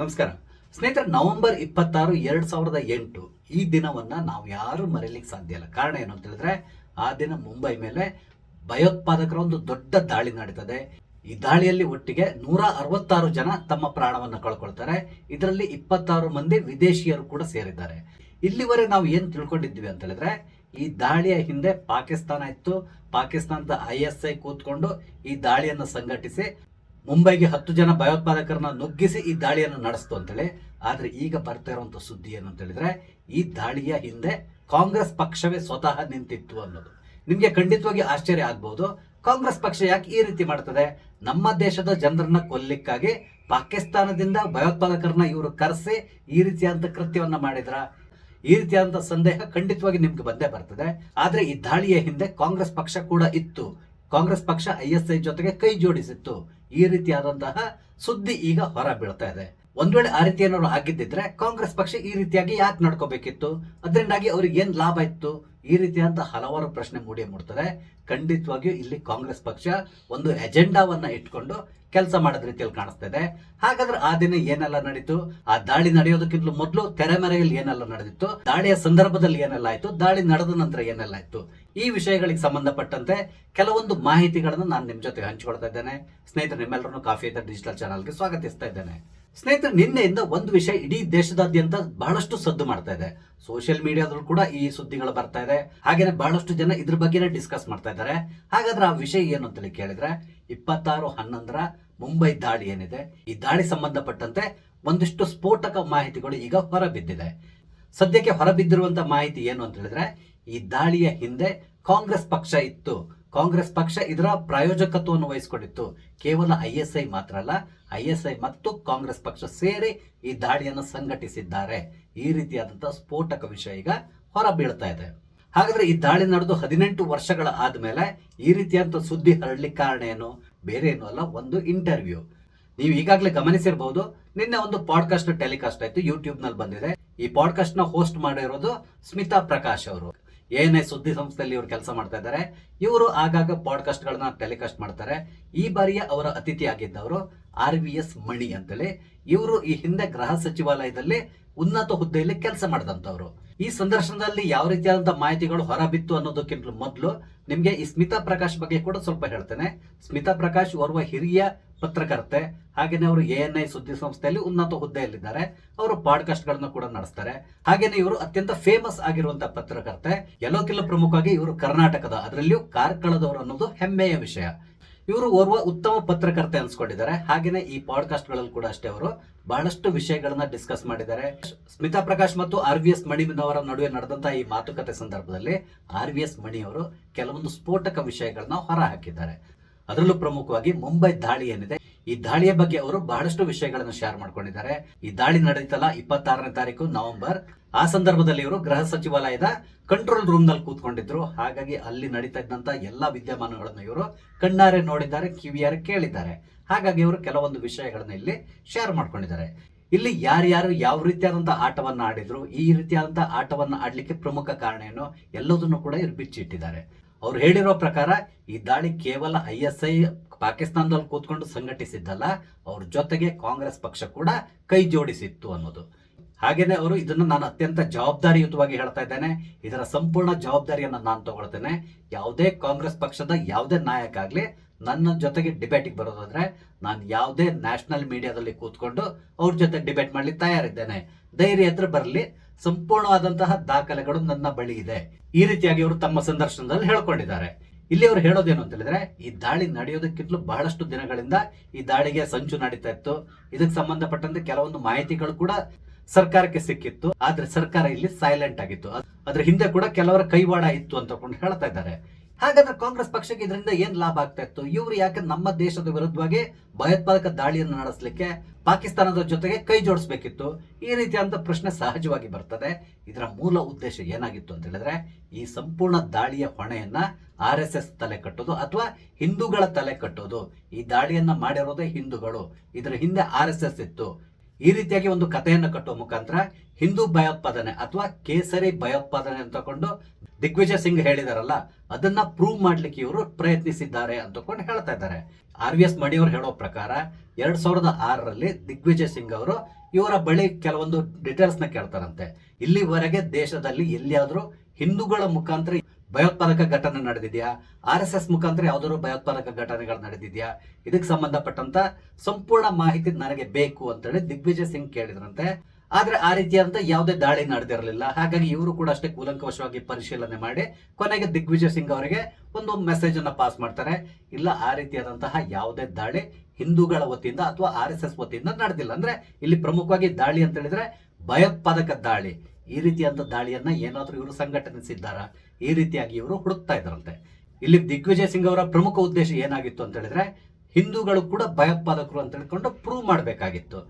ನಮಸ್ಕಾರ ಸ್ನೇಹಿತರೆ. ನವೆಂಬರ್ 26, 2008 ಈ ದಿನವನ್ನ ನಾವು ಯಾರು ಮರೀಲಿಕ್ಕೆ ಸಾಧ್ಯ ಇಲ್ಲ. ಕಾರಣ ಏನು ಅಂತ ಹೇಳಿದ್ರೆ, ಆ ದಿನ ಮುಂಬೈ ಮೇಲೆ ಭಯೋತ್ಪಾದಕರ ಒಂದು ದೊಡ್ಡ ದಾಳಿ ನಡೀತದೆ. ಈ ದಾಳಿಯಲ್ಲಿ ಒಟ್ಟಿಗೆ 166 ಜನ ತಮ್ಮ ಪ್ರಾಣವನ್ನ ಕಳ್ಕೊಳ್ತಾರೆ. ಇದರಲ್ಲಿ 26 ಮಂದಿ ವಿದೇಶಿಯರು ಕೂಡ ಸೇರಿದ್ದಾರೆ. ಇಲ್ಲಿವರೆಗೆ ನಾವು ಏನ್ ತಿಳ್ಕೊಂಡಿದ್ವಿ ಅಂತ ಹೇಳಿದ್ರೆ, ಈ ದಾಳಿಯ ಹಿಂದೆ ಪಾಕಿಸ್ತಾನ ಇತ್ತು. ಪಾಕಿಸ್ತಾನದ ISI ಕೂತ್ಕೊಂಡು ಈ ದಾಳಿಯನ್ನು ಸಂಘಟಿಸಿ ಮುಂಬೈಗೆ 10 ಜನ ಭಯೋತ್ಪಾದಕರನ್ನ ನುಗ್ಗಿಸಿ ಈ ದಾಳಿಯನ್ನು ನಡೆಸ್ತು ಅಂತೇಳಿ. ಆದ್ರೆ ಈಗ ಬರ್ತಾ ಇರುವಂತ ಸುದ್ದಿ ಏನು ಅಂತ ಹೇಳಿದ್ರೆ, ಈ ದಾಳಿಯ ಹಿಂದೆ ಕಾಂಗ್ರೆಸ್ ಪಕ್ಷವೇ ಸ್ವತಃ ನಿಂತಿತ್ತು ಅನ್ನೋದು. ನಿಮ್ಗೆ ಖಂಡಿತವಾಗಿ ಆಶ್ಚರ್ಯ ಆಗ್ಬಹುದು. ಕಾಂಗ್ರೆಸ್ ಪಕ್ಷ ಯಾಕೆ ಈ ರೀತಿ ಮಾಡ್ತದೆ? ನಮ್ಮ ದೇಶದ ಜನರನ್ನ ಕೊಲ್ಲಿಕ್ಕಾಗಿ ಪಾಕಿಸ್ತಾನದಿಂದ ಭಯೋತ್ಪಾದಕರನ್ನ ಇವರು ಕರೆಸಿ ಈ ರೀತಿಯಾದಂತ ಕೃತ್ಯವನ್ನ ಮಾಡಿದ್ರ? ಈ ರೀತಿಯಾದಂತ ಸಂದೇಹ ಖಂಡಿತವಾಗಿ ನಿಮ್ಗೆ ಬಂದೇ ಬರ್ತದೆ. ಆದ್ರೆ ಈ ದಾಳಿಯ ಹಿಂದೆ ಕಾಂಗ್ರೆಸ್ ಪಕ್ಷ ಕೂಡ ಇತ್ತು. ಕಾಂಗ್ರೆಸ್ ಪಕ್ಷ ISI ಜೊತೆಗೆ ಕೈ ಜೋಡಿಸಿತ್ತು. ಈ ರೀತಿಯಾದಂತಹ ಸುದ್ದಿ ಈಗ ಹೊರ ಬೀಳ್ತಾ ಇದೆ. ಒಂದ್ ವೇಳೆ ಆ ರೀತಿ ಏನಾದ್ರು ಆಗಿದ್ದಿದ್ರೆ ಕಾಂಗ್ರೆಸ್ ಪಕ್ಷ ಈ ರೀತಿಯಾಗಿ ಯಾಕೆ ನಡ್ಕೋಬೇಕಿತ್ತು? ಅದರಿಂದಾಗಿ ಅವ್ರಿಗೆ ಏನ್ ಲಾಭ ಇತ್ತು? ಈ ರೀತಿಯಾದಂತಹ ಹಲವಾರು ಪ್ರಶ್ನೆ ಮೂಡ್ತದೆ. ಖಂಡಿತವಾಗಿಯೂ ಇಲ್ಲಿ ಕಾಂಗ್ರೆಸ್ ಪಕ್ಷ ಒಂದು ಎಜೆಂಡಾವನ್ನ ಇಟ್ಕೊಂಡು ಕೆಲಸ ಮಾಡೋದ್ ರೀತಿಯಲ್ಲಿ ಕಾಣಿಸ್ತಾ ಇದೆ. ಹಾಗಾದ್ರೆ ಆ ದಿನ ಏನೆಲ್ಲ ನಡೀತು? ಆ ದಾಳಿ ನಡೆಯೋದಕ್ಕಿಂತಲೂ ಮೊದಲು ತೆರೆಮರೆಯಲ್ಲಿ ಏನೆಲ್ಲ ನಡೆದಿತ್ತು? ದಾಳಿಯ ಸಂದರ್ಭದಲ್ಲಿ ಏನೆಲ್ಲ ಆಯ್ತು? ದಾಳಿ ನಡೆದ ನಂತರ ಏನೆಲ್ಲ ಆಯ್ತು? ಈ ವಿಷಯಗಳಿಗೆ ಸಂಬಂಧಪಟ್ಟಂತೆ ಕೆಲವೊಂದು ಮಾಹಿತಿಗಳನ್ನು ನಾನು ನಿಮ್ ಜೊತೆ ಹಂಚಿಕೊಳ್ತಾ ಇದ್ದೇನೆ. ಸ್ನೇಹಿತರೆ, ನಿಮ್ಮೆಲ್ಲರನ್ನು ಕಾಫಿ ವಿತ್ ಡಿಜಿಟಲ್ ಚಾನಲ್ಗೆ ಸ್ವಾಗತಿಸ್ತಾ ಇದ್ದೇನೆ. ಸ್ನೇಹಿತರೆ, ನಿನ್ನೆಯಿಂದ ಒಂದು ವಿಷಯ ಇಡೀ ದೇಶದಾದ್ಯಂತ ಬಹಳಷ್ಟು ಸದ್ದು ಮಾಡ್ತಾ ಇದೆ. ಸೋಷಿಯಲ್ ಮೀಡಿಯಾದಲ್ಲೂ ಕೂಡ ಈ ಸುದ್ದಿಗಳು ಬರ್ತಾ ಇದೆ. ಹಾಗೇನೆ ಬಹಳಷ್ಟು ಜನ ಇದ್ರ ಬಗ್ಗೆನೇ ಡಿಸ್ಕಸ್ ಮಾಡ್ತಾ ಇದ್ದಾರೆ. ಹಾಗಾದ್ರೆ ಆ ವಿಷಯ ಏನು ಅಂತೇಳಿ ಕೇಳಿದ್ರೆ, 26/11 ಮುಂಬೈ ದಾಳಿ ಏನಿದೆ, ಈ ದಾಳಿ ಸಂಬಂಧಪಟ್ಟಂತೆ ಒಂದಿಷ್ಟು ಸ್ಫೋಟಕ ಮಾಹಿತಿಗಳು ಈಗ ಹೊರಬಿದ್ದಿದೆ. ಸದ್ಯಕ್ಕೆ ಹೊರಬಿದ್ದಿರುವಂತ ಮಾಹಿತಿ ಏನು ಅಂತ ಹೇಳಿದ್ರೆ, ಈ ದಾಳಿಯ ಹಿಂದೆ ಕಾಂಗ್ರೆಸ್ ಪಕ್ಷ ಇತ್ತು. ಕಾಂಗ್ರೆಸ್ ಪಕ್ಷ ಇದರ ಪ್ರಾಯೋಜಕತ್ವವನ್ನು ವಹಿಸಿಕೊಂಡಿತ್ತು. ಕೇವಲ ISI ಮಾತ್ರ ಅಲ್ಲ, ISI ಮತ್ತು ಕಾಂಗ್ರೆಸ್ ಪಕ್ಷ ಸೇರಿ ಈ ದಾಳಿಯನ್ನು ಸಂಘಟಿಸಿದ್ದಾರೆ. ಈ ರೀತಿಯಾದಂತಹ ಸ್ಫೋಟಕ ವಿಷಯ ಈಗ ಹೊರ ಬೀಳ್ತಾ ಇದೆ. ಹಾಗಾದ್ರೆ ಈ ದಾಳಿ ನಡೆದು 18 ವರ್ಷಗಳ ಆದ್ಮೇಲೆ ಈ ರೀತಿಯಾದಂತ ಸುದ್ದಿ ಹರಡ್ಲಿಕ್ಕೆ ಕಾರಣ ಏನು? ಬೇರೆ ಏನು ಅಲ್ಲ, ಒಂದು ಇಂಟರ್ವ್ಯೂ. ನೀವು ಈಗಾಗಲೇ ಗಮನಿಸಿರಬಹುದು, ನಿನ್ನೆ ಒಂದು ಪಾಡ್ಕಾಸ್ಟ್ ಟೆಲಿಕಾಸ್ಟ್ ಆಯ್ತು, ಯೂಟ್ಯೂಬ್ ನಲ್ಲಿ ಬಂದಿದೆ. ಈ ಪಾಡ್ಕಾಸ್ಟ್ ನ ಹೋಸ್ಟ್ ಮಾಡಿರೋದು ಸ್ಮಿತಾ ಪ್ರಕಾಶ್ ಅವರು. ANI ಸುದ್ದಿ ಸಂಸ್ಥೆಯಲ್ಲಿ ಇವರು ಕೆಲಸ ಮಾಡ್ತಾ ಇದ್ದಾರೆ. ಇವರು ಆಗಾಗ ಪಾಡ್ಕಾಸ್ಟ್ ಗಳನ್ನ ಟೆಲಿಕಾಸ್ಟ್ ಮಾಡ್ತಾರೆ. ಈ ಬಾರಿಯ ಅವರ ಅತಿಥಿ ಆಗಿದ್ದವರು RVS ಮಣಿ ಅಂತೇಳಿ. ಇವರು ಈ ಹಿಂದೆ ಗೃಹ ಸಚಿವಾಲಯದಲ್ಲಿ ಉನ್ನತ ಹುದ್ದೆಯಲ್ಲಿ ಕೆಲಸ ಮಾಡಿದಂತವ್ರು. ಈ ಸಂದರ್ಶನದಲ್ಲಿ ಯಾವ ರೀತಿಯಾದಂತಹ ಮಾಹಿತಿಗಳು ಹೊರಬಿತ್ತು ಅನ್ನೋದಕ್ಕಿಂತ ಮೊದಲು ನಿಮ್ಗೆ ಈ ಸ್ಮಿತಾ ಪ್ರಕಾಶ್ ಬಗ್ಗೆ ಕೂಡ ಸ್ವಲ್ಪ ಹೇಳ್ತೇನೆ. ಸ್ಮಿತಾ ಪ್ರಕಾಶ್ ಓರ್ವ ಹಿರಿಯ ಪತ್ರಕರ್ತೆ. ಹಾಗೇನೆ ಅವರು ANI ಸುದ್ದಿ ಸಂಸ್ಥೆಯಲ್ಲಿ ಉನ್ನತ ಹುದ್ದೆಯಲ್ಲಿದ್ದಾರೆ. ಅವರು ಪಾಡ್ಕಾಸ್ಟ್ ಗಳನ್ನ ಕೂಡ ನಡೆಸ್ತಾರೆ. ಹಾಗೇನೆ ಇವರು ಅತ್ಯಂತ ಫೇಮಸ್ ಆಗಿರುವಂತಹ ಪತ್ರಕರ್ತೆ. ಎಲ್ಲಕ್ಕಿಂತ ಪ್ರಮುಖವಾಗಿ ಇವರು ಕರ್ನಾಟಕದ, ಅದರಲ್ಲಿಯೂ ಕಾರ್ಕಳದವರು ಅನ್ನೋದು ಹೆಮ್ಮೆಯ ವಿಷಯ. ಇವರು ಓರ್ವ ಉತ್ತಮ ಪತ್ರಕರ್ತೆ ಅನ್ಸ್ಕೊಂಡಿದ್ದಾರೆ. ಹಾಗೇನೆ ಈ ಪಾಡ್ಕಾಸ್ಟ್ ಗಳಲ್ಲಿ ಕೂಡ ಅಷ್ಟೇ ಅವರು ಬಹಳಷ್ಟು ವಿಷಯಗಳನ್ನ ಡಿಸ್ಕಸ್ ಮಾಡಿದ್ದಾರೆ. ಸ್ಮಿತಾ ಪ್ರಕಾಶ್ ಮತ್ತು RVS ಮಣಿ ಅವರ ನಡುವೆ ನಡೆದಂತಹ ಈ ಮಾತುಕತೆ ಸಂದರ್ಭದಲ್ಲಿ RVS ಮಣಿ ಅವರು ಕೆಲವೊಂದು ಸ್ಫೋಟಕ ವಿಷಯಗಳನ್ನ ಹೊರ ಹಾಕಿದ್ದಾರೆ. ಅದರಲ್ಲೂ ಪ್ರಮುಖವಾಗಿ ಮುಂಬೈ ದಾಳಿ ಏನಿದೆ, ಈ ದಾಳಿಯ ಬಗ್ಗೆ ಅವರು ಬಹಳಷ್ಟು ವಿಷಯಗಳನ್ನು ಶೇರ್ ಮಾಡ್ಕೊಂಡಿದ್ದಾರೆ. ಈ ದಾಳಿ ನಡೆಯುತ್ತಲ್ಲ 26ನೇ ತಾರೀಕು ನವೆಂಬರ್, ಆ ಸಂದರ್ಭದಲ್ಲಿ ಇವರು ಗೃಹ ಸಚಿವಾಲಯದ ಕಂಟ್ರೋಲ್ ರೂಮ್ ನಲ್ಲಿ ಕೂತ್ಕೊಂಡಿದ್ರು. ಹಾಗಾಗಿ ಅಲ್ಲಿ ನಡೀತಾ ಇದ್ದಂತ ಎಲ್ಲಾ ವಿದ್ಯಮಾನಗಳನ್ನು ಇವರು ಕಣ್ಣಾರೆ ನೋಡಿದ್ದಾರೆ, ಕಿವಿಯಾರೆ ಕೇಳಿದ್ದಾರೆ. ಹಾಗಾಗಿ ಇವರು ಕೆಲವೊಂದು ವಿಷಯಗಳನ್ನ ಇಲ್ಲಿ ಶೇರ್ ಮಾಡ್ಕೊಂಡಿದ್ದಾರೆ. ಇಲ್ಲಿ ಯಾರ್ಯಾರು ಯಾವ ರೀತಿಯಾದಂತಹ ಆಟವನ್ನ ಆಡಿದ್ರು, ಈ ರೀತಿಯಾದಂತಹ ಆಟವನ್ನ ಆಡ್ಲಿಕ್ಕೆ ಪ್ರಮುಖ ಕಾರಣ ಏನು, ಎಲ್ಲದನ್ನು ಕೂಡ ಇವರು ಬಿಚ್ಚಿಟ್ಟಿದ್ದಾರೆ. ಅವ್ರು ಹೇಳಿರೋ ಪ್ರಕಾರ ಈ ದಾಳಿ ಕೇವಲ ISI ಪಾಕಿಸ್ತಾನದಲ್ಲಿ ಕೂತ್ಕೊಂಡು ಸಂಘಟಿಸಿದ್ದಲ್ಲ, ಅವ್ರ ಜೊತೆಗೆ ಕಾಂಗ್ರೆಸ್ ಪಕ್ಷ ಕೂಡ ಕೈ ಜೋಡಿಸಿತ್ತು ಅನ್ನೋದು. ಹಾಗೇನೆ ಅವರು ಇದನ್ನು ನಾನು ಅತ್ಯಂತ ಜವಾಬ್ದಾರಿಯುತವಾಗಿ ಹೇಳ್ತಾ ಇದ್ದೇನೆ. ಇದರ ಸಂಪೂರ್ಣ ಜವಾಬ್ದಾರಿಯನ್ನ ನಾನು ತಗೊಳ್ತೇನೆ. ಯಾವುದೇ ಕಾಂಗ್ರೆಸ್ ಪಕ್ಷದ ಯಾವುದೇ ನಾಯಕ ಆಗ್ಲಿ ನನ್ನ ಜೊತೆಗೆ ಡಿಬೇಟಿಗೆ ಬರೋದಾದ್ರೆ ನಾನು ಯಾವುದೇ ನ್ಯಾಷನಲ್ ಮೀಡಿಯಾದಲ್ಲಿ ಕೂತ್ಕೊಂಡು ಅವ್ರ ಜೊತೆ ಡಿಬೇಟ್ ಮಾಡ್ಲಿಕ್ಕೆ ತಯಾರಿದ್ದೇನೆ. ಧೈರ್ಯ ಎದುರು ಬರಲಿ, ಸಂಪೂರ್ಣವಾದಂತಹ ದಾಖಲೆಗಳು ನನ್ನ ಬಳಿ ಇದೆ. ಈ ರೀತಿಯಾಗಿ ಅವರು ತಮ್ಮ ಸಂದರ್ಶನದಲ್ಲಿ ಹೇಳ್ಕೊಂಡಿದ್ದಾರೆ. ಇಲ್ಲಿ ಅವರು ಹೇಳೋದೇನು ಅಂತ ಹೇಳಿದ್ರೆ, ಈ ದಾಳಿ ನಡೆಯೋದಕ್ಕಿಂತಲೂ ಬಹಳಷ್ಟು ದಿನಗಳಿಂದ ಈ ದಾಳಿಗೆ ಸಂಚು ನಡೀತಾ ಇತ್ತು. ಇದಕ್ಕೆ ಸಂಬಂಧಪಟ್ಟಂತೆ ಕೆಲವೊಂದು ಮಾಹಿತಿಗಳು ಕೂಡ ಸರ್ಕಾರಕ್ಕೆ ಸಿಕ್ಕಿತ್ತು. ಆದ್ರೆ ಸರ್ಕಾರ ಇಲ್ಲಿ ಸೈಲೆಂಟ್ ಆಗಿತ್ತು. ಅದ್ರ ಹಿಂದೆ ಕೂಡ ಕೆಲವರ ಕೈವಾಡ ಇತ್ತು ಅಂತ ಹೇಳ್ತಾ ಇದ್ದಾರೆ. ಹಾಗಾದ್ರೆ ಕಾಂಗ್ರೆಸ್ ಪಕ್ಷಕ್ಕೆ ಇದರಿಂದ ಏನ್ ಲಾಭ ಆಗ್ತಾ ಇತ್ತು? ಇವರು ಯಾಕೆ ನಮ್ಮ ದೇಶದ ವಿರುದ್ಧವಾಗಿ ಭಯೋತ್ಪಾದಕ ದಾಳಿಯನ್ನು ನಡೆಸಲಿಕ್ಕೆ ಪಾಕಿಸ್ತಾನದ ಜೊತೆಗೆ ಕೈ ಜೋಡಿಸಬೇಕಿತ್ತು? ಈ ರೀತಿಯಾದಂತ ಪ್ರಶ್ನೆ ಸಹಜವಾಗಿ ಬರ್ತದೆ. ಇದರ ಮೂಲ ಉದ್ದೇಶ ಏನಾಗಿತ್ತು ಅಂತ ಹೇಳಿದ್ರೆ, ಈ ಸಂಪೂರ್ಣ ದಾಳಿಯ ಹೊಣೆಯನ್ನ RSS ತಲೆ ಕಟ್ಟೋದು ಅಥವಾ ಹಿಂದೂಗಳ ತಲೆ ಕಟ್ಟೋದು. ಈ ದಾಳಿಯನ್ನ ಮಾಡಿರೋದೇ ಹಿಂದೂಗಳು, ಇದರ ಹಿಂದೆ RSS ಇತ್ತು. ಈ ರೀತಿಯಾಗಿ ಒಂದು ಕಥೆಯನ್ನು ಕಟ್ಟುವ ಮುಖಾಂತರ ಹಿಂದೂ ಭಯೋತ್ಪಾದನೆ ಅಥವಾ ಕೇಸರಿ ಭಯೋತ್ಪಾದನೆ ಅಂತಕೊಂಡು ದಿಗ್ವಿಜಯ್ ಸಿಂಗ್ ಹೇಳಿದಾರಲ್ಲ, ಅದನ್ನ ಪ್ರೂವ್ ಮಾಡ್ಲಿಕ್ಕೆ ಇವರು ಪ್ರಯತ್ನಿಸಿದ್ದಾರೆ ಅಂತಕೊಂಡು ಹೇಳ್ತಾ ಇದ್ದಾರೆ. RVS ಮಣಿ ಅವರು ಹೇಳೋ ಪ್ರಕಾರ 2006ರಲ್ಲಿ ದಿಗ್ವಿಜಯ್ ಸಿಂಗ್ ಅವರು ಇವರ ಬಳಿ ಕೆಲವೊಂದು ಡೀಟೇಲ್ಸ್ ನ ಕೇಳ್ತಾರಂತೆ. ಇಲ್ಲಿವರೆಗೆ ದೇಶದಲ್ಲಿ ಎಲ್ಲಿಯಾದ್ರೂ ಹಿಂದೂಗಳ ಮುಖಾಂತರ ಭಯೋತ್ಪಾದಕ ಘಟನೆ ನಡೆದಿದೆಯಾ, RSS ಮುಖಾಂತರ ಯಾವ್ದಾದ್ರು ಭಯೋತ್ಪಾದಕ ಘಟನೆಗಳು ನಡೆದಿದೆಯಾ, ಇದಕ್ಕೆ ಸಂಬಂಧಪಟ್ಟಂತ ಸಂಪೂರ್ಣ ಮಾಹಿತಿ ನನಗೆ ಬೇಕು ಅಂತೇಳಿ ದಿಗ್ವಿಜಯ್ ಸಿಂಗ್ ಕೇಳಿದ್ರಂತೆ. ಆದ್ರೆ ಆ ರೀತಿಯಾದಂತ ಯಾವುದೇ ದಾಳಿ ನಡೆದಿರಲಿಲ್ಲ. ಹಾಗಾಗಿ ಇವರು ಕೂಡ ಅಷ್ಟೇ ಕೂಲಂಕಷವಾಗಿ ಪರಿಶೀಲನೆ ಮಾಡಿ ಕೊನೆಗೆ ದಿಗ್ವಿಜಯ್ ಸಿಂಗ್ ಅವರಿಗೆ ಒಂದು ಮೆಸೇಜ್ ಅನ್ನ ಪಾಸ್ ಮಾಡ್ತಾರೆ. ಇಲ್ಲ, ಆ ರೀತಿಯಾದಂತಹ ಯಾವುದೇ ದಾಳಿ ಹಿಂದೂಗಳ ವತಿಯಿಂದ ಅಥವಾ RSS ವತಿಯಿಂದ ನಡೆದಿಲ್ಲ. ಅಂದ್ರೆ ಇಲ್ಲಿ ಪ್ರಮುಖವಾಗಿ ದಾಳಿ ಅಂತ ಹೇಳಿದ್ರೆ ಭಯೋತ್ಪಾದಕ ದಾಳಿ. ಈ ರೀತಿಯಾದ ದಾಳಿಯನ್ನ ಏನಾದ್ರೂ ಇವರು ಸಂಘಟನಿಸಿದ್ದಾರ, ಈ ರೀತಿಯಾಗಿ ಇವರು ಹುಡುಕ್ತಾ ಇದ್ರಂತೆ. ಇಲ್ಲಿ ದಿಗ್ವಿಜಯ್ ಸಿಂಗ್ ಅವರ ಪ್ರಮುಖ ಉದ್ದೇಶ ಏನಾಗಿತ್ತು ಅಂತ ಹೇಳಿದ್ರೆ ಹಿಂದೂಗಳು ಕೂಡ ಭಯೋತ್ಪಾದಕರು ಅಂತ ಹೇಳ್ಕೊಂಡು ಪ್ರೂವ್ ಮಾಡಬೇಕಾಗಿತ್ತು.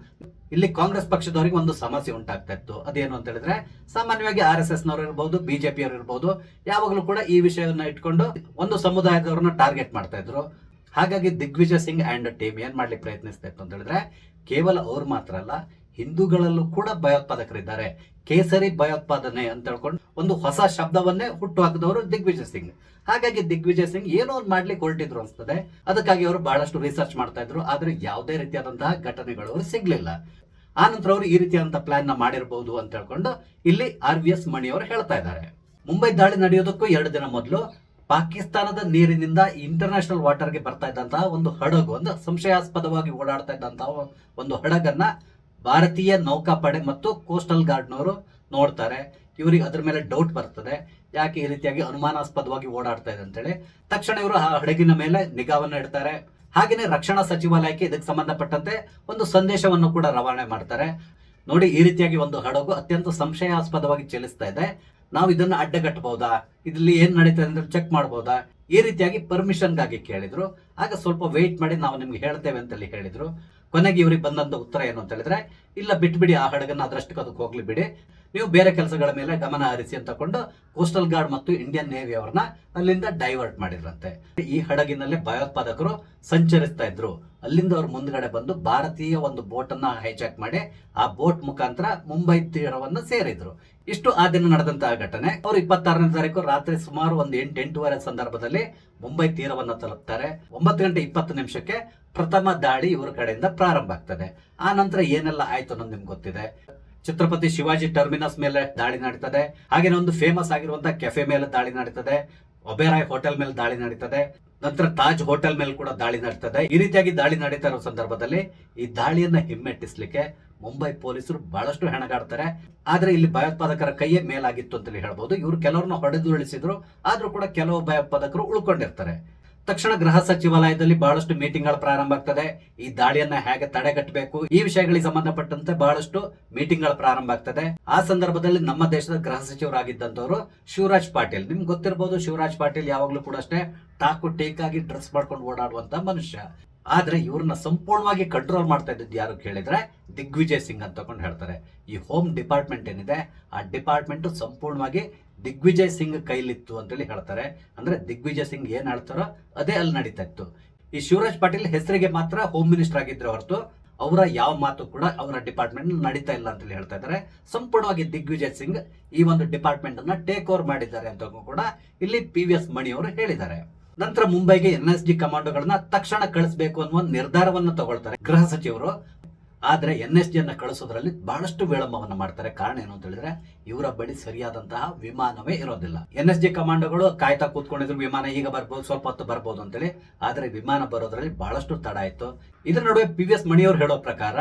ಇಲ್ಲಿ ಕಾಂಗ್ರೆಸ್ ಪಕ್ಷದವರಿಗೆ ಒಂದು ಸಮಸ್ಯೆ ಉಂಟಾಗ್ತಾ ಇತ್ತು. ಅದೇನು ಅಂತ ಹೇಳಿದ್ರೆ ಸಾಮಾನ್ಯವಾಗಿ RSS ನವರು ಇರ್ಬೋದು, ಬಿಜೆಪಿ ಅವರು ಇರ್ಬೋದು, ಯಾವಾಗಲೂ ಕೂಡ ಈ ವಿಷಯವನ್ನ ಇಟ್ಕೊಂಡು ಒಂದು ಸಮುದಾಯದವ್ರನ್ನ ಟಾರ್ಗೆಟ್ ಮಾಡ್ತಾ ಇದ್ರು. ಹಾಗಾಗಿ ದಿಗ್ವಿಜಯ್ ಸಿಂಗ್ ಅಂಡ್ ಟೀಮ್ ಏನ್ ಮಾಡ್ಲಿಕ್ಕೆ ಪ್ರಯತ್ನಿಸ್ತಾ ಇತ್ತು ಅಂತ ಹೇಳಿದ್ರೆ ಕೇವಲ ಅವ್ರು ಮಾತ್ರ ಅಲ್ಲ, ಹಿಂದೂಗಳಲ್ಲೂ ಕೂಡ ಭಯೋತ್ಪಾದಕರಿದ್ದಾರೆ, ಕೇಸರಿ ಭಯೋತ್ಪಾದನೆ ಅಂತ ಹೇಳ್ಕೊಂಡು ಒಂದು ಹೊಸ ಶಬ್ದವನ್ನೇ ಹುಟ್ಟು ಹಾಕಿದವರು ದಿಗ್ವಿಜಯ್ ಸಿಂಗ್. ಹಾಗಾಗಿ ದಿಗ್ವಿಜಯ್ ಸಿಂಗ್ ಏನೋ ಒಂದು ಮಾಡ್ಲಿಕ್ಕೆ ಹೊರಟಿದ್ರು ಅನ್ಸ್ತದೆ. ಅದಕ್ಕಾಗಿ ಅವರು ಬಹಳಷ್ಟು ರಿಸರ್ಚ್ ಮಾಡ್ತಾ ಇದ್ರು. ಆದ್ರೆ ಯಾವುದೇ ರೀತಿಯಾದಂತಹ ಘಟನೆಗಳು ಅವರು ಸಿಗ್ಲಿಲ್ಲ. ಆ ನಂತರ ಅವರು ಈ ರೀತಿಯಾದಂತಹ ಪ್ಲಾನ್ ನ ಮಾಡಿರಬಹುದು ಅಂತ ಹೇಳ್ಕೊಂಡು ಇಲ್ಲಿ RVS ಮಣಿ ಅವರು ಹೇಳ್ತಾ ಇದ್ದಾರೆ. ಮುಂಬೈ ದಾಳಿ ನಡೆಯೋದಕ್ಕೂ 2 ದಿನ ಮೊದಲು ಪಾಕಿಸ್ತಾನದ ನೀರಿನಿಂದ ಇಂಟರ್ನ್ಯಾಷನಲ್ ವಾಟರ್ಗೆ ಬರ್ತಾ ಇದ್ದಂತಹ ಒಂದು ಹಡಗು, ಒಂದು ಸಂಶಯಾಸ್ಪದವಾಗಿ ಓಡಾಡ್ತಾ ಇದ್ದಂತಹ ಒಂದು ಹಡಗನ್ನ ಭಾರತೀಯ ನೌಕಾಪಡೆ ಮತ್ತು ಕೋಸ್ಟಲ್ ಗಾರ್ಡ್ನವರು ನೋಡ್ತಾರೆ. ಇವರಿಗೆ ಅದ್ರ ಮೇಲೆ ಡೌಟ್ ಬರ್ತದೆ, ಯಾಕೆ ಈ ರೀತಿಯಾಗಿ ಅನುಮಾನಾಸ್ಪದವಾಗಿ ಓಡಾಡ್ತಾ ಇದೆ ಅಂತೇಳಿ. ತಕ್ಷಣ ಇವರು ಆ ಹಡಗಿನ ಮೇಲೆ ನಿಗಾವನ್ನ ಇಡ್ತಾರೆ. ಹಾಗೆಯೇ ರಕ್ಷಣಾ ಸಚಿವಾಲಯಕ್ಕೆ ಇದಕ್ಕೆ ಸಂಬಂಧಪಟ್ಟಂತೆ ಒಂದು ಸಂದೇಶವನ್ನು ಕೂಡ ರವಾನೆ ಮಾಡ್ತಾರೆ. ನೋಡಿ, ಈ ರೀತಿಯಾಗಿ ಒಂದು ಹಡಗು ಅತ್ಯಂತ ಸಂಶಯಾಸ್ಪದವಾಗಿ ಚಲಿಸ್ತಾ ಇದೆ, ನಾವು ಇದನ್ನ ಅಡ್ಡಗಟ್ಟಬಹುದಾ, ಇಲ್ಲಿ ಏನ್ ನಡೀತದೆ ಅಂತ ಚೆಕ್ ಮಾಡಬಹುದಾ, ಈ ರೀತಿಯಾಗಿ ಪರ್ಮಿಷನ್ ಗಾಗಿ ಕೇಳಿದ್ರು. ಆಗ ಸ್ವಲ್ಪ ವೇಟ್ ಮಾಡಿ ನಾವು ನಿಮ್ಗೆ ಹೇಳ್ತೇವೆ ಅಂತೇಳಿ ಹೇಳಿದ್ರು. ಕೊನೆಗೆ ಇವ್ರಿಗೆ ಬಂದಂತ ಉತ್ತರ ಏನು ಅಂತ ಹೇಳಿದ್ರೆ, ಇಲ್ಲ ಬಿಟ್ಬಿಡಿ, ಆ ಹಡಗನ್ನ ಅದರಷ್ಟಕ್ಕೆ ಅದಕ್ಕೆ ಹೋಗ್ಲಿ ಬಿಡಿ, ನೀವು ಬೇರೆ ಕೆಲಸಗಳ ಮೇಲೆ ಗಮನ ಹರಿಸಿ ಅಂತಕೊಂಡು ಕೋಸ್ಟಲ್ ಗಾರ್ಡ್ ಮತ್ತು ಇಂಡಿಯನ್ ನೇವಿ ಅವರನ್ನ ಅಲ್ಲಿಂದ ಡೈವರ್ಟ್ ಮಾಡಿದ್ರಂತೆ. ಈ ಹಡಗಿನಲ್ಲಿ ಭಯೋತ್ಪಾದಕರು ಸಂಚರಿಸ್ತಾ ಇದ್ರು. ಅಲ್ಲಿಂದ ಅವ್ರು ಮುಂದ್ಗಡೆ ಬಂದು ಭಾರತೀಯ ಒಂದು ಬೋಟ್ ಅನ್ನ ಹೈಜಾಕ್ ಮಾಡಿ ಆ ಬೋಟ್ ಮುಖಾಂತರ ಮುಂಬೈ ತೀರವನ್ನು ಸೇರಿದ್ರು. ಇಷ್ಟು ಆ ದಿನ ನಡೆದಂತಹ ಘಟನೆ. ಅವರು 26ನೇ ತಾರೀಕು ರಾತ್ರಿ ಸುಮಾರು ಒಂದು 8-8:30 ಸಂದರ್ಭದಲ್ಲಿ ಮುಂಬೈ ತೀರವನ್ನು ತಲುಪ್ತಾರೆ. 9:20 ಪ್ರಥಮ ದಾಳಿ ಇವರ ಕಡೆಯಿಂದ ಪ್ರಾರಂಭ ಆಗ್ತದೆ. ಆ ನಂತರ ಏನೆಲ್ಲ ಆಯ್ತು ಅನ್ನೋದು ನಿಮ್ಗೆ ಗೊತ್ತಿದೆ. ಛತ್ರಪತಿ ಶಿವಾಜಿ ಟರ್ಮಿನಸ್ ಮೇಲೆ ದಾಳಿ ನಡೀತದೆ. ಹಾಗೇನೆ ಒಂದು ಫೇಮಸ್ ಆಗಿರುವಂತಹ ಕೆಫೆ ಮೇಲೆ ದಾಳಿ ನಡೀತದೆ. ಒಬೇರಾಯ್ ಹೋಟೆಲ್ ಮೇಲೆ ದಾಳಿ ನಡೀತದೆ. ನಂತರ ತಾಜ್ ಹೋಟೆಲ್ ಮೇಲೆ ಕೂಡ ದಾಳಿ ನಡೀತದೆ. ಈ ರೀತಿಯಾಗಿ ದಾಳಿ ನಡೀತಾ ಇರೋ ಸಂದರ್ಭದಲ್ಲಿ ಈ ದಾಳಿಯನ್ನ ಹಿಮ್ಮೆಟ್ಟಿಸ್ಲಿಕ್ಕೆ ಮುಂಬೈ ಪೊಲೀಸರು ಬಹಳಷ್ಟು ಹೆಣಗಾಡ್ತಾರೆ. ಆದ್ರೆ ಇಲ್ಲಿ ಭಯೋತ್ಪಾದಕರ ಕೈಯೇ ಮೇಲಾಗಿತ್ತು ಅಂತೇಳಿ ಹೇಳ್ಬೋದು. ಇವರು ಕೆಲವ್ರನ್ನ ಹೊಡೆದು ಉಳಿಸಿದ್ರು, ಆದ್ರೂ ಕೂಡ ಕೆಲವು ಭಯೋತ್ಪಾದಕರು ಉಳ್ಕೊಂಡಿರ್ತಾರೆ. ತಕ್ಷಣ ಗೃಹ ಸಚಿವಾಲಯದಲ್ಲಿ ಬಹಳಷ್ಟು ಮೀಟಿಂಗ್ಗಳು ಪ್ರಾರಂಭ ಆಗ್ತದೆ. ಈ ದಾಳಿಯನ್ನ ಹೇಗೆ ತಡೆಗಟ್ಟಬೇಕು, ಈ ವಿಷಯಗಳಿಗೆ ಸಂಬಂಧಪಟ್ಟಂತೆ ಬಹಳಷ್ಟು ಮೀಟಿಂಗ್ಗಳು ಪ್ರಾರಂಭ ಆಗ್ತದೆ. ಆ ಸಂದರ್ಭದಲ್ಲಿ ನಮ್ಮ ದೇಶದ ಗೃಹ ಸಚಿವರಾಗಿದ್ದಂತವರು ಶಿವರಾಜ್ ಪಾಟೀಲ್, ನಿಮ್ಗೆ ಗೊತ್ತಿರಬಹುದು, ಶಿವರಾಜ್ ಪಾಟೀಲ್ ಯಾವಾಗ್ಲೂ ಕೂಡ ಅಷ್ಟೇ ಟಾಕು ಟೇಕ್ ಆಗಿ ಡ್ರೆಸ್ ಮಾಡ್ಕೊಂಡು ಓಡಾಡುವಂತ ಮನುಷ್ಯ. ಆದ್ರೆ ಇವ್ರನ್ನ ಸಂಪೂರ್ಣವಾಗಿ ಕಂಟ್ರೋಲ್ ಮಾಡ್ತಾ ಇದ್ದದ್ದು ಯಾರು ಕೇಳಿದ್ರೆ ದಿಗ್ವಿಜಯ್ ಸಿಂಗ್ ಅಂತ ತಗೊಂಡು ಹೇಳ್ತಾರೆ. ಈ ಹೋಮ್ ಡಿಪಾರ್ಟ್ಮೆಂಟ್ ಏನಿದೆ, ಆ ಡಿಪಾರ್ಟ್ಮೆಂಟ್ ಸಂಪೂರ್ಣವಾಗಿ ದಿಗ್ವಿಜಯ್ ಸಿಂಗ್ ಕೈಲಿತ್ತು ಅಂತೇಳಿ ಹೇಳ್ತಾರೆ. ಅಂದ್ರೆ ದಿಗ್ವಿಜಯ್ ಸಿಂಗ್ ಏನ್ ಹೇಳ್ತಾರೋ ಅದೇ ಅಲ್ಲಿ ನಡೀತಾ ಇತ್ತು. ಈ ಶಿವರಾಜ್ ಪಾಟೀಲ್ ಹೆಸರಿಗೆ ಮಾತ್ರ ಹೋಮ್ ಮಿನಿಸ್ಟರ್ ಆಗಿದ್ರೆ ಹೊರತು ಅವರ ಯಾವ ಮಾತು ಕೂಡ ಅವರ ಡಿಪಾರ್ಟ್ಮೆಂಟ್ ನಡೀತಾ ಇಲ್ಲ ಅಂತೇಳಿ ಹೇಳ್ತಾ ಇದ್ದಾರೆ. ಸಂಪೂರ್ಣವಾಗಿ ದಿಗ್ವಿಜಯ್ ಸಿಂಗ್ ಈ ಒಂದು ಡಿಪಾರ್ಟ್ಮೆಂಟ್ ಅನ್ನ ಟೇಕ್ ಓವರ್ ಮಾಡಿದ್ದಾರೆ ಅಂತ ಕೂಡ ಇಲ್ಲಿ PVS ಮಣಿ ಅವರು ಹೇಳಿದ್ದಾರೆ. ನಂತರ ಮುಂಬೈಗೆ NSG ಕಮಾಂಡೋಗಳನ್ನ ತಕ್ಷಣ ಕಳಿಸಬೇಕು ಅನ್ನುವ ನಿರ್ಧಾರವನ್ನು ತಗೊಳ್ತಾರೆ ಗೃಹ ಸಚಿವರು. ಆದ್ರೆ NSG ಅನ್ನ ಕಳಿಸೋದ್ರಲ್ಲಿ ಬಹಳಷ್ಟು ವಿಳಂಬವನ್ನ ಮಾಡ್ತಾರೆ. ಕಾರಣ ಏನು ಅಂತ ಹೇಳಿದ್ರೆ ಇವರ ಬಳಿ ಸರಿಯಾದಂತಹ ವಿಮಾನವೇ ಇರೋದಿಲ್ಲ. NSG ಕಮಾಂಡೋಗಳು ಕಾಯ್ತಾ ಕೂತ್ಕೊಂಡಿದ್ರು, ವಿಮಾನ ಈಗ ಬರ್ಬೋದು, ಸ್ವಲ್ಪ ಹೊತ್ತು ಬರ್ಬೋದು ಅಂತೇಳಿ. ಆದ್ರೆ ವಿಮಾನ ಬರೋದ್ರಲ್ಲಿ ಬಹಳಷ್ಟು ತಡ ಆಯ್ತು. ಇದರ ನಡುವೆ PVS ಮಣಿಯವರು ಹೇಳೋ ಪ್ರಕಾರ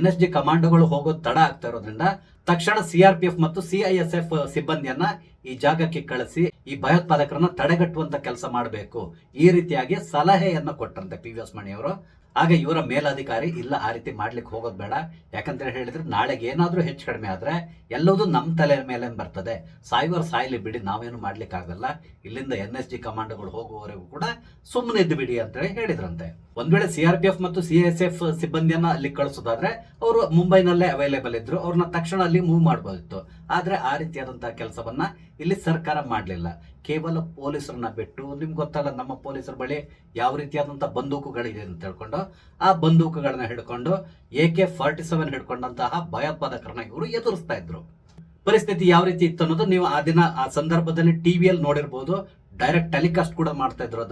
NSG ಕಮಾಂಡೋಗಳು ಹೋಗೋದು ತಡ ಆಗ್ತಾ ಇರೋದ್ರಿಂದ ತಕ್ಷಣ CRPF ಮತ್ತು CISF ಸಿಬ್ಬಂದಿಯನ್ನ ಈ ಜಾಗಕ್ಕೆ ಕಳಿಸಿ ಈ ಭಯೋತ್ಪಾದಕರನ್ನ ತಡೆಗಟ್ಟುವಂತ ಕೆಲಸ ಮಾಡಬೇಕು, ಈ ರೀತಿಯಾಗಿ ಸಲಹೆಯನ್ನ ಕೊಟ್ಟರಂತೆ PVS ಮಣಿಯವರು. ಆಗ ಇವರ ಮೇಲಧಿಕಾರಿ, ಇಲ್ಲ ಆ ರೀತಿ ಮಾಡ್ಲಿಕ್ಕೆ ಹೋಗೋದು ಬೇಡ, ಯಾಕಂತ ಹೇಳಿದ್ರೆ ನಾಳೆಗೆ ಏನಾದ್ರೂ ಹೆಚ್ಚು ಕಡಿಮೆ ಆದ್ರೆ ಎಲ್ಲವೂ ನಮ್ಮ ತಲೆ ಮೇಲೆ ಬರ್ತದೆ, ಸಾಯುವರು ಸಾಯ್ಲಿ ಬಿಡಿ, ನಾವೇನು ಮಾಡ್ಲಿಕ್ಕೆ ಆಗಲ್ಲ, ಇಲ್ಲಿಂದ NSG ಕಮಾಂಡೋಗಳು ಹೋಗುವವರೆಗೂ ಕೂಡ ಸುಮ್ಮನೆ ಇದ್ದು ಬಿಡಿ ಅಂತೇಳಿ ಹೇಳಿದ್ರಂತೆ. ಒಂದ್ ವೇಳೆ CRPF ಮತ್ತು CISF ಸಿಬ್ಬಂದಿಯನ್ನ ಅಲ್ಲಿ ಕಳಿಸೋದಾದ್ರೆ ಅವರು ಮುಂಬೈನಲ್ಲೇ ಅವೈಲೇಬಲ್ ಇದ್ರು, ಅವ್ರನ್ನ ತಕ್ಷಣ ಅಲ್ಲಿ ಮೂವ್ ಮಾಡಬಹುದಿತ್ತು. ಆದ್ರೆ ಆ ರೀತಿಯಾದಂತಹ ಕೆಲಸವನ್ನ ಇಲ್ಲಿ ಸರ್ಕಾರ ಮಾಡ್ಲಿಲ್ಲ. ಕೇವಲ ಪೊಲೀಸರನ್ನ ಬಿಟ್ಟು, ನಿಮ್ಗೆ ಗೊತ್ತಲ್ಲ ನಮ್ಮ ಪೊಲೀಸರ ಬಳಿ ಯಾವ ರೀತಿಯಾದಂತಹ ಬಂದೂಕುಗಳಿದೆ ಅಂತ ಹೇಳ್ಕೊಂಡು ಆ ಬಂದೂಕುಗಳನ್ನ ಹಿಡ್ಕೊಂಡು AK-47 ಹಿಡ್ಕೊಂಡಂತಹ ಭಯೋತ್ಪಾದಕರನ್ನ ಇವರು ಎದುರಿಸ್ತಾ ಇದ್ರು. ಪರಿಸ್ಥಿತಿ ಯಾವ ರೀತಿ ಇತ್ತು ಅನ್ನೋದು ನೀವು ಆ ದಿನ ಆ ಸಂದರ್ಭದಲ್ಲಿ ಟಿವಿಯಲ್ಲಿ ನೋಡಿರ್ಬೋದು. ಡೈರೆಕ್ಟ್ ಟೆಲಿಕಾಸ್ಟ್ ಕೂಡ ಮಾಡ್ತಾ ಇದ್ರು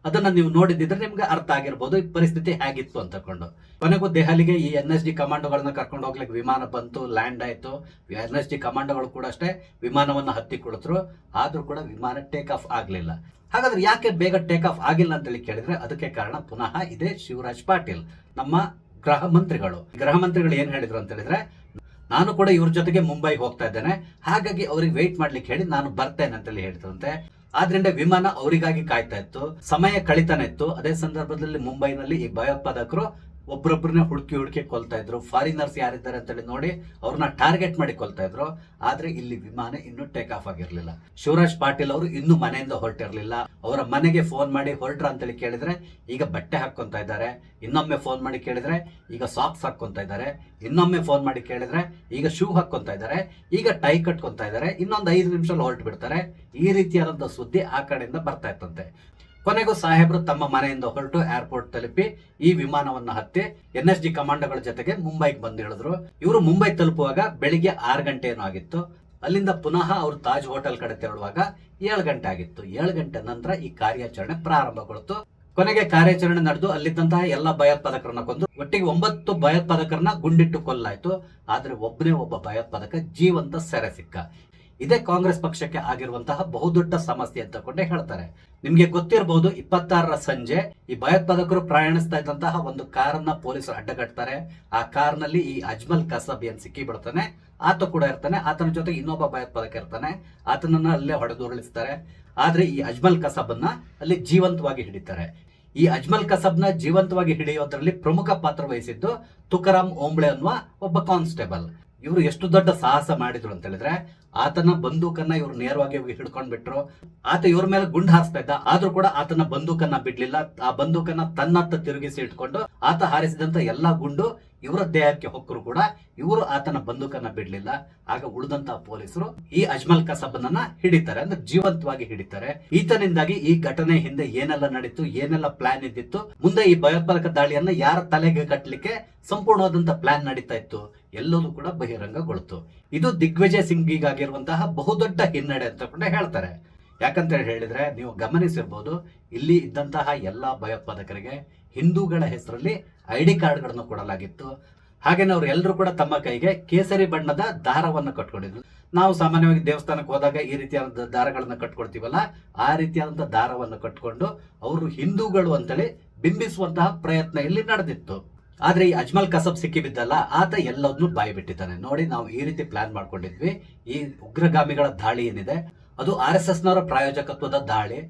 ಅದನ್ನ ನೀವು ನೋಡಿದ್ರೆ ನಿಮ್ಗೆ ಅರ್ಥ ಆಗಿರ್ಬೋದು ಈ ಪರಿಸ್ಥಿತಿ ಹೇಗಿತ್ತು ಅಂತಕೊಂಡು. ಕೊನೆಗೂ ದೆಹಲಿಗೆ ಈ NSG ಕಮಾಂಡೋಗಳನ್ನ ಕರ್ಕೊಂಡು ಹೋಗ್ಲಿಕ್ಕೆ ವಿಮಾನ ಬಂತು, ಲ್ಯಾಂಡ್ ಆಯ್ತು. NSG ಕಮಾಂಡೋಗಳು ಕೂಡ ಅಷ್ಟೇ ವಿಮಾನವನ್ನ ಹತ್ತಿ ಕುಳಿತರು, ಆದ್ರೂ ಕೂಡ ವಿಮಾನ ಟೇಕ್ ಆಫ್ ಆಗ್ಲಿಲ್ಲ. ಹಾಗಾದ್ರೆ ಯಾಕೆ ಬೇಗ ಟೇಕ್ ಆಫ್ ಆಗಿಲ್ಲ ಅಂತೇಳಿ ಕೇಳಿದ್ರೆ ಅದಕ್ಕೆ ಕಾರಣ ಪುನಃ ಇದೆ ಶಿವರಾಜ್ ಪಾಟೀಲ್, ನಮ್ಮ ಗೃಹ ಮಂತ್ರಿಗಳು ಏನ್ ಹೇಳಿದ್ರು ಅಂತ ಹೇಳಿದ್ರೆ, ನಾನು ಕೂಡ ಇವ್ರ ಜೊತೆಗೆ ಮುಂಬೈಗೆ ಹೋಗ್ತಾ ಇದ್ದೇನೆ, ಹಾಗಾಗಿ ಅವ್ರಿಗೆ ವೆಯ್ಟ್ ಮಾಡ್ಲಿಕ್ಕೆ ಹೇಳಿ ನಾನು ಬರ್ತೇನೆ ಅಂತೇಳಿ ಹೇಳಿದ್ರಂತೆ. ಆದ್ರಿಂದ ವಿಮಾನ ಅವರಿಗಾಗಿ ಕಾಯ್ತಾ ಇತ್ತು, ಸಮಯ ಕಳಿತಾನೆ ಇತ್ತು. ಅದೇ ಸಂದರ್ಭದಲ್ಲಿ ಮುಂಬೈನಲ್ಲಿ ಈ ಭಯೋತ್ಪಾದಕರು ಒಬ್ರೊಬ್ಬರನ್ನ ಹುಡುಕಿ ಕೊಲ್ತಾ ಇದ್ರು. ಫಾರಿನರ್ಸ್ ಯಾರಿದ್ದಾರೆ ಅಂತೇಳಿ ನೋಡಿ ಅವ್ರನ್ನ ಟಾರ್ಗೆಟ್ ಮಾಡಿ ಕೊಲ್ತಾ ಇದ್ರು. ಆದ್ರೆ ಇಲ್ಲಿ ವಿಮಾನ ಇನ್ನೂ ಟೇಕ್ ಆಫ್ ಆಗಿರ್ಲಿಲ್ಲ. ಶಿವರಾಜ್ ಪಾಟೀಲ್ ಅವರು ಇನ್ನೂ ಮನೆಯಿಂದ ಹೊರಟಿರ್ಲಿಲ್ಲ. ಅವರ ಮನೆಗೆ ಫೋನ್ ಮಾಡಿ ಹೊರಟ್ರ ಅಂತೇಳಿ ಕೇಳಿದ್ರೆ ಈಗ ಬಟ್ಟೆ ಹಾಕೊಂತ ಇದ್ದಾರೆ, ಇನ್ನೊಮ್ಮೆ ಫೋನ್ ಮಾಡಿ ಕೇಳಿದ್ರೆ ಈಗ ಸಾಕ್ಸ್ ಹಾಕೊಂತ ಇದ್ದಾರೆ, ಇನ್ನೊಮ್ಮೆ ಫೋನ್ ಮಾಡಿ ಕೇಳಿದ್ರೆ ಈಗ ಶೂ ಹಾಕೊಂತ ಇದ್ದಾರೆ, ಈಗ ಟೈ ಕಟ್ಕೊಂತ ಇದ್ದಾರೆ, ಇನ್ನೊಂದು 5 ನಿಮಿಷ ಹೊರಟು ಬಿಡ್ತಾರೆ. ಈ ರೀತಿಯಾದಂತಹ ಸುದ್ದಿ ಆ ಕಡೆಯಿಂದ ಬರ್ತಾ ಇತ್ತಂತೆ. ಕೊನೆಗೂ ಸಾಹೇಬರು ತಮ್ಮ ಮನೆಯಿಂದ ಹೊರಟು ಏರ್ಪೋರ್ಟ್ ತಲುಪಿ ಈ ವಿಮಾನವನ್ನ ಹತ್ತಿ NSG ಕಮಾಂಡೋಗಳ ಜೊತೆಗೆ ಮುಂಬೈಗೆ ಬಂದು ಇಳಿದ್ರು. ಇವರು ಮುಂಬೈ ತಲುಪುವಾಗ ಬೆಳಿಗ್ಗೆ 6 ಗಂಟೆ ಏನೋ ಆಗಿತ್ತು. ಅಲ್ಲಿಂದ ಪುನಃ ಅವರು ತಾಜ್ ಹೋಟೆಲ್ ಕಡೆ ತೆರಳುವಾಗ 7 ಗಂಟೆ ಆಗಿತ್ತು. 7 ಗಂಟೆ ನಂತರ ಈ ಕಾರ್ಯಾಚರಣೆ ಪ್ರಾರಂಭಗೊಳ್ತು. ಕೊನೆಗೆ ಕಾರ್ಯಾಚರಣೆ ನಡೆದು ಅಲ್ಲಿದ್ದಂತಹ ಎಲ್ಲ ಭಯೋತ್ಪಾದಕರನ್ನ ಕೊಂದು ಒಟ್ಟಿಗೆ 9 ಭಯೋತ್ಪಾದಕರನ್ನ ಗುಂಡಿಟ್ಟು ಕೊಲ್ಲಾಯ್ತು. ಆದ್ರೆ ಒಬ್ಬ ಭಯೋತ್ಪಾದಕ ಜೀವಂತ ಸೆರೆ ಸಿಕ್ಕ. ಇದೇ ಕಾಂಗ್ರೆಸ್ ಪಕ್ಷಕ್ಕೆ ಆಗಿರುವಂತಹ ಬಹುದೊಡ್ಡ ಸಮಸ್ಯೆ ಅಂತ ಕೊಂಡೇ ಹೇಳ್ತಾರೆ. ನಿಮ್ಗೆ ಗೊತ್ತಿರಬಹುದು, 26ರ ಸಂಜೆ ಈ ಭಯೋತ್ಪಾದಕರು ಪ್ರಯಾಣಿಸ್ತಾ ಇದ್ದಂತಹ ಒಂದು ಕಾರನ್ನ ಪೊಲೀಸರು ಅಡ್ಡಗಟ್ತಾರೆ. ಆ ಕಾರ್ನಲ್ಲಿ ಈ ಅಜ್ಮಲ್ ಕಸಬ್ ಏನ್ ಸಿಕ್ಕಿ ಬಿಡ್ತಾನೆ, ಆತ ಕೂಡ ಇರ್ತಾನೆ. ಆತನ ಜೊತೆ ಇನ್ನೊಬ್ಬ ಭಯೋತ್ಪಾದಕ ಇರ್ತಾನೆ, ಆತನನ್ನ ಅಲ್ಲೇ ಹೊಡೆದುರುಳಿಸ್ತಾರೆ. ಆದ್ರೆ ಈ ಅಜ್ಮಲ್ ಕಸಬನ್ನ ಅಲ್ಲಿ ಜೀವಂತವಾಗಿ ಹಿಡಿತಾರೆ. ಈ ಅಜ್ಮಲ್ ಕಸಬ್ನ ಜೀವಂತವಾಗಿ ಹಿಡಿಯೋದ್ರಲ್ಲಿ ಪ್ರಮುಖ ಪಾತ್ರ ವಹಿಸಿದ್ದು ತುಕಾರಾಮ್ ಓಂಬ್ಳೆ ಅನ್ನುವ ಒಬ್ಬ ಕಾನ್ಸ್ಟೇಬಲ್. ಇವರು ಎಷ್ಟು ದೊಡ್ಡ ಸಾಹಸ ಮಾಡಿದ್ರು ಅಂತ ಹೇಳಿದ್ರೆ, ಆತನ ಬಂದೂಕನ್ನ ಇವರು ನೇರವಾಗಿ ಹೋಗಿ ಹಿಡ್ಕೊಂಡ್ ಬಿಟ್ರು. ಆತ ಇವ್ರ ಮೇಲೆ ಗುಂಡು ಹಾರಿಸ್ತಾ ಇದ್ದ, ಆದ್ರೂ ಕೂಡ ಆತನ ಬಂದೂಕನ್ನ ಬಿಡ್ಲಿಲ್ಲ. ಆ ಬಂದೂಕನ್ನ ತನ್ನತ್ತ ತಿರುಗಿಸಿ ಇಟ್ಕೊಂಡು ಆತ ಹಾರಿಸಿದಂತ ಎಲ್ಲಾ ಗುಂಡು ಇವರ ದೇಹಕ್ಕೆ ಹೊಕ್ಕರು ಕೂಡ ಇವರು ಆತನ ಬಂದೂಕನ್ನ ಬಿಡ್ಲಿಲ್ಲ. ಆಗ ಉಳಿದಂತಹ ಪೊಲೀಸರು ಈ ಅಜ್ಮಲ್ ಕಸಬನ್ನ ಹಿಡಿತಾರೆ, ಅಂದ್ರೆ ಜೀವಂತವಾಗಿ ಹಿಡಿತಾರೆ. ಈತನಿಂದಾಗಿ ಈ ಘಟನೆ ಹಿಂದೆ ಏನೆಲ್ಲ ನಡೀತು, ಏನೆಲ್ಲ ಪ್ಲಾನ್ ಇದ್ದಿತ್ತು, ಮುಂದೆ ಈ ಭಯೋತ್ಪಾದಕ ದಾಳಿಯನ್ನ ಯಾರ ತಲೆಗೆ ಕಟ್ಟಲಿಕ್ಕೆ ಸಂಪೂರ್ಣವಾದಂತಹ ಪ್ಲಾನ್ ನಡೀತಾ ಇತ್ತು, ಎಲ್ಲವೂ ಕೂಡ ಬಹಿರಂಗಗೊಳ್ತು. ಇದು ದಿಗ್ವಿಜಯ್ ಸಿಂಗ್ಗಾಗಿರುವಂತಹ ಬಹುದೊಡ್ಡ ಹಿನ್ನಡೆ ಅಂತ ಕೂಡ ಹೇಳ್ತಾರೆ. ಯಾಕಂತ ಹೇಳಿದ್ರೆ ನೀವು ಗಮನಿಸಿರ್ಬೋದು, ಇಲ್ಲಿ ಇದ್ದಂತಹ ಎಲ್ಲಾ ಭಯೋತ್ಪಾದಕರಿಗೆ ಹಿಂದೂಗಳ ಹೆಸರಲ್ಲಿ ID ಕಾರ್ಡ್ಗಳನ್ನು ಕೊಡಲಾಗಿತ್ತು. ಹಾಗೇನೆ ಅವ್ರು ಎಲ್ಲರೂ ಕೂಡ ತಮ್ಮ ಕೈಗೆ ಕೇಸರಿ ಬಣ್ಣದ ದಾರವನ್ನು ಕಟ್ಕೊಂಡಿದ್ರು. ನಾವು ಸಾಮಾನ್ಯವಾಗಿ ದೇವಸ್ಥಾನಕ್ಕೆ ಹೋದಾಗ ಈ ರೀತಿಯಾದ ದಾರಗಳನ್ನ ಕಟ್ಕೊಳ್ತೀವಲ್ಲ, ಆ ರೀತಿಯಾದಂತಹ ದಾರವನ್ನು ಕಟ್ಕೊಂಡು ಅವರು ಹಿಂದೂಗಳು ಅಂತೇಳಿ ಬಿಂಬಿಸುವಂತಹ ಪ್ರಯತ್ನ ಇಲ್ಲಿ ನಡೆದಿತ್ತು. ಆದ್ರೆ ಈ ಅಜ್ಮಲ್ ಕಸಬ್ ಸಿಕ್ಕಿ ಬಿದ್ದಲ್ಲ, ಆತ ಎಲ್ಲದನ್ನು ಬಾಯಿ ಬಿಟ್ಟಿದ್ದಾನೆ. ನೋಡಿ, ನಾವು ಈ ರೀತಿ ಪ್ಲಾನ್ ಮಾಡ್ಕೊಂಡಿದ್ವಿ. ಈ ಉಗ್ರಗಾಮಿಗಳ ದಾಳಿ ಏನಿದೆ ಅದು RSS ನವರ ಪ್ರಾಯೋಜಕತ್ವದ ದಾಳಿ,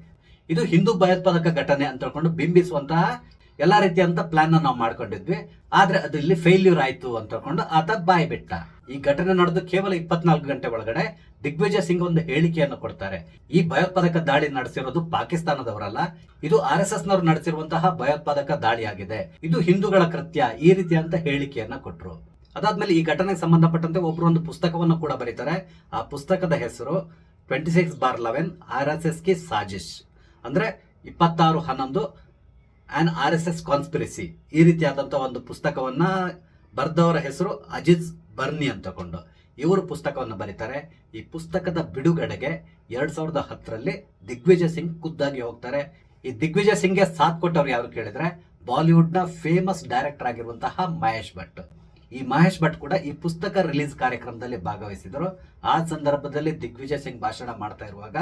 ಇದು ಹಿಂದೂ ಭಯೋತ್ಪಾದಕ ಘಟನೆ ಅಂತ ಹೇಳ್ಕೊಂಡು ಬಿಂಬಿಸುವಂತಹ ಎಲ್ಲಾ ರೀತಿಯಂತ ಪ್ಲಾನ್ ನಾವು ಮಾಡ್ಕೊಂಡಿದ್ವಿ. ಆದ್ರೆ ಅದು ಇಲ್ಲಿ ಫೇಲ್ಯೂರ್ ಆಯ್ತು ಅಂತ ಹೇಳ್ಕೊಂಡು ಆತ ಬಾಯಿ ಬಿಟ್ಟ. ಈ ಘಟನೆ ನಡೆದು ಕೇವಲ 24 ಗಂಟೆ ಒಳಗಡೆ ದಿಗ್ವಿಜಯ್ ಸಿಂಗ್ ಒಂದು ಹೇಳಿಕೆಯನ್ನು ಕೊಡ್ತಾರೆ. ಈ ಭಯೋತ್ಪಾದಕ ದಾಳಿ ನಡೆಸಿರೋದು ಪಾಕಿಸ್ತಾನದವರಲ್ಲ, ಇದು RSS ನವರು ನಡೆಸಿರುವಂತಹ ಭಯೋತ್ಪಾದಕ ದಾಳಿಯಾಗಿದೆ, ಇದು ಹಿಂದೂಗಳ ಕೃತ್ಯ, ಈ ರೀತಿಯಂತ ಹೇಳಿಕೆಯನ್ನ ಕೊಟ್ರು. ಅದಾದ್ಮೇಲೆ ಈ ಘಟನೆಗೆ ಸಂಬಂಧಪಟ್ಟಂತೆ ಒಬ್ರು ಒಂದು ಪುಸ್ತಕವನ್ನು ಕೂಡ ಬರೀತಾರೆ. ಆ ಪುಸ್ತಕದ ಹೆಸರು 26/11 RSS ಕಿ ಸಾಜಿಶ್, ಅಂದ್ರೆ 26/11 ಆನ್ RSS ಕಾನ್ಸ್ಪಿರಸಿ. ಈ ರೀತಿಯಾದಂತಹ ಒಂದು ಪುಸ್ತಕವನ್ನ ಬರ್ದವರ ಹೆಸರು ಅಜಿಜ್ ಬರ್ನಿ ಅಂತ ತಗೊಂಡು ಇವರು ಪುಸ್ತಕವನ್ನು ಬರೀತಾರೆ. ಈ ಪುಸ್ತಕದ ಬಿಡುಗಡೆಗೆ 2010ರಲ್ಲಿ ದಿಗ್ವಿಜಯ್ ಸಿಂಗ್ ಖುದ್ದಾಗಿ ಹೋಗ್ತಾರೆ. ಈ ದಿಗ್ವಿಜಯ್ ಸಿಂಗ್ಗೆ ಸಾಥ್ ಕೊಟ್ಟವ್ರು ಯಾರು ಕೇಳಿದ್ರೆ, ಬಾಲಿವುಡ್ ನ ಫೇಮಸ್ ಡೈರೆಕ್ಟರ್ ಆಗಿರುವಂತಹ ಮಹೇಶ್ ಭಟ್. ಈ ಮಹೇಶ್ ಭಟ್ ಕೂಡ ಈ ಪುಸ್ತಕ ರಿಲೀಸ್ ಕಾರ್ಯಕ್ರಮದಲ್ಲಿ ಭಾಗವಹಿಸಿದರು. ಆ ಸಂದರ್ಭದಲ್ಲಿ ದಿಗ್ವಿಜಯ್ ಸಿಂಗ್ ಭಾಷಣ ಮಾಡ್ತಾ ಇರುವಾಗ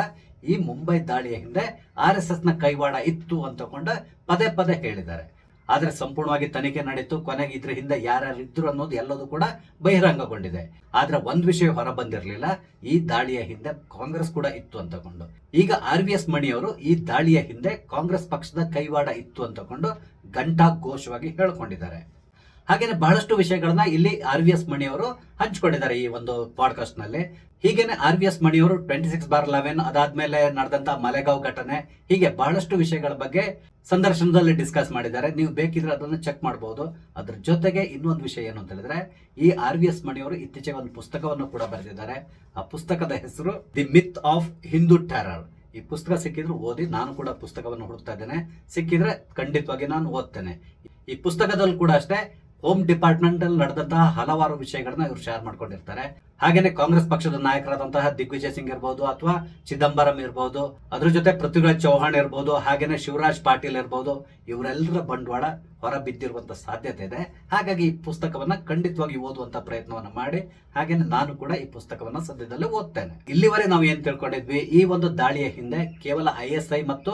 ಈ ಮುಂಬೈ ದಾಳಿಯ ಹಿಂದೆ RSS ನ ಕೈವಾಡ ಇತ್ತು ಅಂತಕೊಂಡ ಪದೇ ಹೇಳಿದ್ದಾರೆ. ಆದ್ರೆ ಸಂಪೂರ್ಣವಾಗಿ ತನಿಖೆ ನಡೀತು. ಕೊನೆಗೆ ಇದ್ರ ಹಿಂದೆ ಯಾರ್ಯಾರು ಇದ್ರು ಅನ್ನೋದು ಎಲ್ಲದೂ ಕೂಡ ಬಹಿರಂಗಗೊಂಡಿದೆ. ಆದ್ರೆ ಒಂದ್ ವಿಷಯ ಹೊರ ಬಂದಿರಲಿಲ್ಲ, ಈ ದಾಳಿಯ ಹಿಂದೆ ಕಾಂಗ್ರೆಸ್ ಕೂಡ ಇತ್ತು ಅಂತಕೊಂಡು. ಈಗ RVS ಮಣಿ ಅವರು ಈ ದಾಳಿಯ ಹಿಂದೆ ಕಾಂಗ್ರೆಸ್ ಪಕ್ಷದ ಕೈವಾಡ ಇತ್ತು ಅಂತಕೊಂಡು ಘಂಟಾ ಘೋಷವಾಗಿ ಹೇಳ್ಕೊಂಡಿದ್ದಾರೆ. ಹಾಗೇನೆ ಬಹಳಷ್ಟು ವಿಷಯಗಳನ್ನ ಇಲ್ಲಿ RVS ಮಣಿ ಅವರು ಹಂಚಿಕೊಂಡಿದ್ದಾರೆ ಈ ಒಂದು ಪಾಡ್ಕಾಸ್ಟ್ ನಲ್ಲಿ. ಹೀಗೇನೆ RVS ಮಣಿ ಅವರು 26/11 ಅದಾದ್ಮೇಲೆ ನಡೆದಂತ ಮಲೆಗಾಂವ್ ಘಟನೆ, ಹೀಗೆ ಬಹಳಷ್ಟು ವಿಷಯಗಳ ಬಗ್ಗೆ ಸಂದರ್ಶನದಲ್ಲಿ ಡಿಸ್ಕಸ್ ಮಾಡಿದ್ದಾರೆ. ನೀವು ಬೇಕಿದ್ರೆ ಅದನ್ನು ಚೆಕ್ ಮಾಡಬಹುದು. ಅದ್ರ ಜೊತೆಗೆ ಇನ್ನೊಂದು ವಿಷಯ ಏನು ಅಂತ ಹೇಳಿದ್ರೆ, ಈ RVS ಮಣಿ ಅವರು ಇತ್ತೀಚೆಗೆ ಒಂದು ಪುಸ್ತಕವನ್ನು ಕೂಡ ಬರೆದಿದ್ದಾರೆ. ಆ ಪುಸ್ತಕದ ಹೆಸರು the myth of Hindu terror. ಈ ಪುಸ್ತಕ ಸಿಕ್ಕಿದ್ರು ಓದಿ. ನಾನು ಕೂಡ ಪುಸ್ತಕವನ್ನು ಹುಡುಕ್ತಾ ಇದ್ದೇನೆ, ಸಿಕ್ಕಿದ್ರೆ ಖಂಡಿತವಾಗಿ ನಾನು ಓದ್ತೇನೆ. ಈ ಪುಸ್ತಕದಲ್ಲಿ ಕೂಡ ಅಷ್ಟೇ ಹೋಮ್ ಡಿಪಾರ್ಟ್ಮೆಂಟ್ ಅಲ್ಲಿ ನಡೆದಂತಹ ಹಲವಾರು ವಿಷಯಗಳನ್ನ ಇವರು ಶೇರ್ ಮಾಡ್ಕೊಂಡಿರ್ತಾರೆ. ಹಾಗೇನೆ ಕಾಂಗ್ರೆಸ್ ಪಕ್ಷದ ನಾಯಕರಾದಂತಹ ದಿಗ್ವಿಜಯ್ ಸಿಂಗ್ ಇರಬಹುದು ಅಥವಾ ಚಿದಂಬರಂ ಇರಬಹುದು, ಅದ್ರ ಜೊತೆ ಪೃಥ್ವಿರಾಜ್ ಚೌಹಾಣ್ ಇರಬಹುದು, ಹಾಗೇನೆ ಶಿವರಾಜ್ ಪಾಟೀಲ್ ಇರಬಹುದು, ಇವರೆಲ್ಲರ ಬಂಡವಾಳ ಹೊರ ಬಿದ್ದಿರುವಂತ ಸಾಧ್ಯತೆ ಇದೆ. ಹಾಗಾಗಿ ಈ ಪುಸ್ತಕವನ್ನ ಖಂಡಿತವಾಗಿ ಓದುವಂತ ಪ್ರಯತ್ನವನ್ನ ಮಾಡಿ, ಹಾಗೇನೆ ನಾನು ಕೂಡ ಈ ಪುಸ್ತಕವನ್ನ ಸದ್ಯದಲ್ಲೇ ಓದ್ತೇನೆ. ಇಲ್ಲಿವರೆಗೆ ನಾವು ಏನ್ ತಿಳ್ಕೊಂಡಿದ್ವಿ, ಈ ಒಂದು ದಾಳಿಯ ಹಿಂದೆ ಕೇವಲ ISI ಮತ್ತು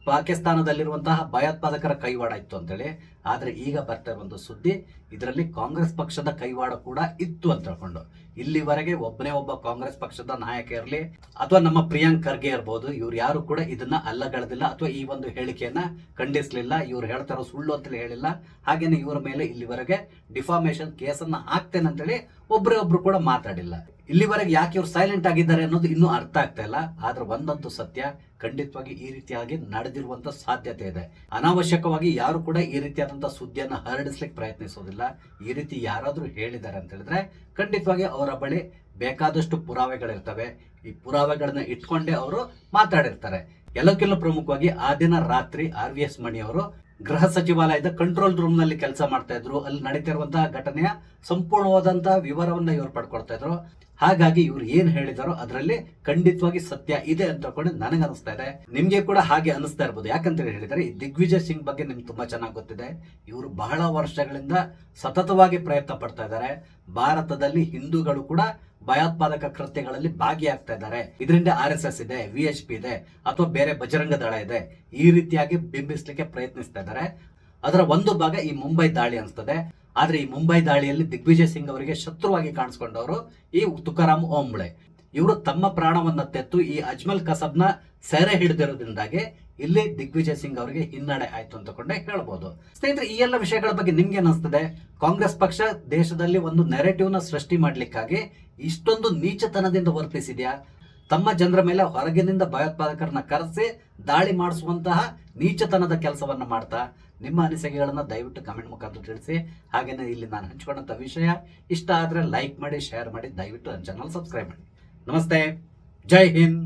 ಪಾಕಿಸ್ತಾನದಲ್ಲಿರುವಂತಹ ಭಯೋತ್ಪಾದಕರ ಕೈವಾಡ ಇತ್ತು ಅಂತೇಳಿ. ಆದ್ರೆ ಈಗ ಬರ್ತಾ ಇರುವಂತ ಸುದ್ದಿ, ಇದರಲ್ಲಿ ಕಾಂಗ್ರೆಸ್ ಪಕ್ಷದ ಕೈವಾಡ ಕೂಡ ಇತ್ತು ಅಂತ ಹೇಳ್ಕೊಂಡು. ಇಲ್ಲಿವರೆಗೆ ಒಬ್ಬನೇ ಒಬ್ಬ ಕಾಂಗ್ರೆಸ್ ಪಕ್ಷದ ನಾಯಕ ಇರಲಿ ಅಥವಾ ನಮ್ಮ ಪ್ರಿಯಾಂಕ್ ಖರ್ಗೆ ಇರಬಹುದು, ಇವ್ರು ಯಾರು ಕೂಡ ಇದನ್ನ ಅಲ್ಲಗಳೆದಿಲ್ಲ ಅಥವಾ ಈ ಒಂದು ಹೇಳಿಕೆಯನ್ನ ಖಂಡಿಸಲಿಲ್ಲ. ಇವ್ರು ಹೇಳ್ತಾರೋ ಸುಳ್ಳು ಅಂತೇಳಿ ಹೇಳಿಲ್ಲ. ಹಾಗೇನೆ ಇವರ ಮೇಲೆ ಇಲ್ಲಿವರೆಗೆ ಡಿಫಾಮೇಶನ್ ಕೇಸನ್ನ ಹಾಕ್ತೇನೆ ಅಂತೇಳಿ ಒಬ್ರು ಕೂಡ ಮಾತಾಡಿಲ್ಲ. ಇಲ್ಲಿವರೆಗೆ ಯಾಕೆ ಇವ್ರು ಸೈಲೆಂಟ್ ಆಗಿದ್ದಾರೆ ಅನ್ನೋದು ಇನ್ನೂ ಅರ್ಥ ಆಗ್ತಾ ಇಲ್ಲ. ಆದ್ರೆ ಒಂದಂತೂ ಸತ್ಯ, ಖಂಡಿತವಾಗಿ ಈ ರೀತಿಯಾಗಿ ನಡೆದಿರುವಂತ ಸಾಧ್ಯತೆ ಇದೆ. ಅನಾವಶ್ಯಕವಾಗಿ ಯಾರು ಕೂಡ ಈ ರೀತಿಯಾದಂತಹ ಸುದ್ದಿಯನ್ನು ಹರಡಿಸ್ಲಿಕ್ಕೆ ಪ್ರಯತ್ನಿಸೋದಿಲ್ಲ. ಈ ರೀತಿ ಯಾರಾದ್ರೂ ಹೇಳಿದ್ದಾರೆ ಅಂತ ಹೇಳಿದ್ರೆ ಖಂಡಿತವಾಗಿ ಅವರ ಬಳಿ ಬೇಕಾದಷ್ಟು ಪುರಾವೆಗಳಿರ್ತವೆ. ಈ ಪುರಾವೆಗಳನ್ನ ಇಟ್ಕೊಂಡೇ ಅವರು ಮಾತಾಡಿರ್ತಾರೆ. ಎಲ್ಲಕ್ಕೆಲ್ಲ ಪ್ರಮುಖವಾಗಿ ಆ ದಿನ ರಾತ್ರಿ RVS ಮಣಿ ಅವರು ಗೃಹ ಸಚಿವಾಲಯದ ಕಂಟ್ರೋಲ್ ರೂಮ್ ನಲ್ಲಿ ಕೆಲಸ ಮಾಡ್ತಾ ಇದ್ರು. ಅಲ್ಲಿ ನಡೀತಿರುವಂತಹ ಘಟನೆಯ ಸಂಪೂರ್ಣವಾದಂತಹ ವಿವರವನ್ನ ಇವರು ಪಡ್ಕೊಳ್ತಾ ಇದ್ರು. ಹಾಗಾಗಿ ಇವ್ರು ಏನ್ ಹೇಳಿದಾರೋ ಅದರಲ್ಲಿ ಖಂಡಿತವಾಗಿ ಸತ್ಯ ಇದೆ ಅಂತ ತಿಳ್ಕೊಂಡು ನನಗೆ ಅನಿಸ್ತಾ ಇದೆ. ನಿಮ್ಗೆ ಕೂಡ ಹಾಗೆ ಅನಿಸ್ತಾ ಇರ್ಬೋದು. ಯಾಕಂತ ಹೇಳಿದ್ರೆ, ಈ ದಿಗ್ವಿಜಯ್ ಸಿಂಗ್ ಬಗ್ಗೆ ನಿಮ್ಗೆ ತುಂಬಾ ಚೆನ್ನಾಗಿ ಗೊತ್ತಿದೆ. ಇವರು ಬಹಳ ವರ್ಷಗಳಿಂದ ಸತತವಾಗಿ ಪ್ರಯತ್ನ ಪಡ್ತಾ ಇದ್ದಾರೆ. ಭಾರತದಲ್ಲಿ ಹಿಂದೂಗಳು ಕೂಡ ಭಯೋತ್ಪಾದಕ ಕೃತ್ಯಗಳಲ್ಲಿ ಭಾಗಿಯಾಗ್ತಾ ಇದ್ದಾರೆ. ಇದರಿಂದ RSS ಇದೆ, VHP ಇದೆ ಅಥವಾ ಬೇರೆ ಬಜರಂಗ ದಳ ಇದೆ, ಈ ರೀತಿಯಾಗಿ ಬಿಂಬಿಸ್ಲಿಕ್ಕೆ ಪ್ರಯತ್ನಿಸ್ತಾ ಇದ್ದಾರೆ. ಅದರ ಒಂದು ಭಾಗ ಈ ಮುಂಬೈ ದಾಳಿ ಅನಿಸ್ತದೆ. ಆದ್ರೆ ಈ ಮುಂಬೈ ದಾಳಿಯಲ್ಲಿ ದಿಗ್ವಿಜಯ್ ಸಿಂಗ್ ಅವರಿಗೆ ಶತ್ರುವಾಗಿ ಕಾಣಿಸ್ಕೊಂಡವರು ಈ ತುಕಾರಾಮ್ ಓಂಬ್ಳೆ. ಇವರು ತಮ್ಮ ಪ್ರಾಣವನ್ನ ತೆತ್ತು ಈ ಅಜ್ಮಲ್ ಕಸಬ್ನ ಸೆರೆ ಹಿಡಿದಿರೋದ್ರಿಂದಾಗಿ ಇಲ್ಲಿ ದಿಗ್ವಿಜಯ್ ಸಿಂಗ್ ಅವರಿಗೆ ಹಿನ್ನಡೆ ಆಯ್ತು ಅಂತಕೊಂಡೆ ಹೇಳ್ಬೋದು. ಸ್ನೇಹಿತರೆ, ಈ ಎಲ್ಲ ವಿಷಯಗಳ ಬಗ್ಗೆ ನಿಮ್ಗೆ ಅನಿಸ್ತದೆ? ಕಾಂಗ್ರೆಸ್ ಪಕ್ಷ ದೇಶದಲ್ಲಿ ಒಂದು ನೆರೆಟಿವ್ ನ ಸೃಷ್ಟಿ ಮಾಡ್ಲಿಕ್ಕಾಗಿ ಇಷ್ಟೊಂದು ನೀಚತನದಿಂದ ವರ್ತಿಸಿದ್ಯಾ? ತಮ್ಮ ಜನರ ಮೇಲೆ ಹೊರಗಿನಿಂದ ಭಯೋತ್ಪಾದಕರನ್ನ ಕರೆಸಿ ದಾಳಿ ಮಾಡಿಸುವಂತಹ ನೀಚತನದ ಕೆಲಸವನ್ನ ಮಾಡ್ತಾ ನಿಮ್ಮ ಅನಿಸಿಕೆಗಳನ್ನ ದಯವಿಟ್ಟು ಕಮೆಂಟ್ ಮುಖಾಂತರ ತಿಳಿಸಿ. ಹಾಗೇನೆ ಇಲ್ಲಿ ನಾನು ಹಂಚಿಕೊಂಡಂತ ವಿಷಯ ಇಷ್ಟ ಆದ್ರೆ ಲೈಕ್ ಮಾಡಿ, ಶೇರ್ ಮಾಡಿ, ದಯವಿಟ್ಟು ನನ್ನ ಚಾನಲ್ ಸಬ್ಸ್ಕ್ರೈಬ್ ಮಾಡಿ. ನಮಸ್ತೆ, ಜೈ ಹಿಂದ್.